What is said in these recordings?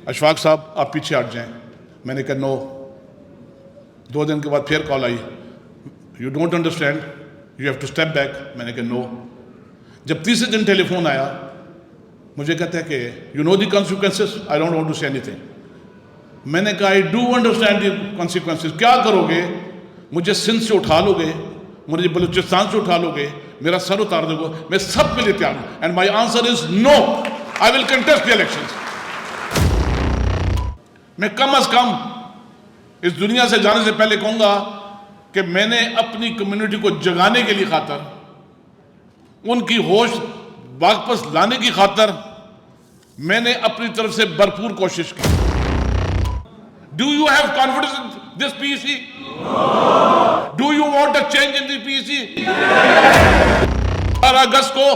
अशफाक साहब आप पीछे हट जाएं। मैंने कहा नो। 2 दिन के बाद फिर कॉल आई, you don't understand, you have to step back. मैंने कहा नो। जब तीसरे दिन टेलीफोन आया, मुझे कहता है कि you know the consequences, I don't want to say anything. मैंने कहा I do understand the consequences. क्या करोगे? मुझे सिंध से उठा लोगे, मुझे बलूचिस्तान से उठा लोगे, मेरा सर उतार दोगे, मैं सब के लिए तैयार हूं। And my answer is no, I will contest the elections. मैं कम अज कम इस दुनिया से जाने से पहले कहूंगा कि मैंने अपनी कम्युनिटी को जगाने के लिए खातर, उनकी होश वापस लाने की खातर मैंने अपनी तरफ से भरपूर कोशिश की। Do you have confidence in this PC? Do you want a change in the PC? 12 अगस्त को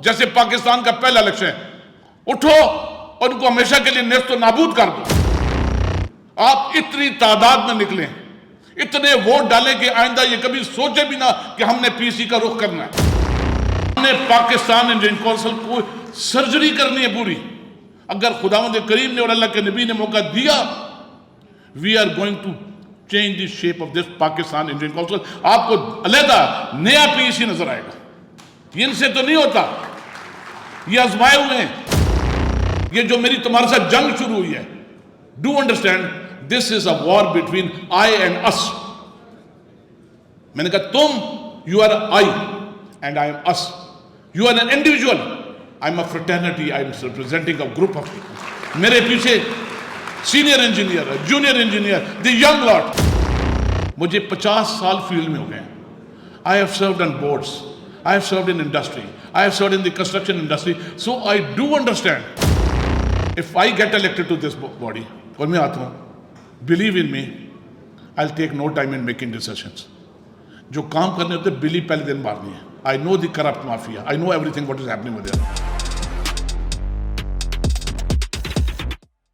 जैसे पाकिस्तान का पहला इलेक्शन है, उठो और उनको हमेशा के लिए नेस्तो नाबूद कर दो। आप इतनी तादाद में निकलें, इतने वोट डालें कि आइंदा ये कभी सोचे भी ना कि हमने पीसी का रुख करना है। हमने पाकिस्तान इंडियन काउंसिल को सर्जरी करनी है पूरी। अगर खुदावंद करीम ने और अल्लाह के नबी ने मौका दिया, we are going to change the shape of this Pakistan Indian council. आपको अलहदा नया पीसी नजर आएगा। इनसे तो नहीं होता, ये आजमाए हुए हैं। ये जो मेरी तुम्हारे साथ जंग शुरू हुई है, do understand, this is a war between I and us. मैंने कहा तुम, you are I and I am us. You are an individual, I am a fraternity, I am representing a group of people. मेरे पीछे senior engineer, junior engineer, the young lot. मुझे 50 साल field में हो गए। I have served on boards, I have served in industry, I have served in the construction industry, so I do understand. If I get elected to this body, और मैं आता हूँ, believe in me, I'll take no time in making decisions. जो काम करने होते बिली पहले दिन मारनी है। I know the corrupt mafia, I know everything what is happening with them.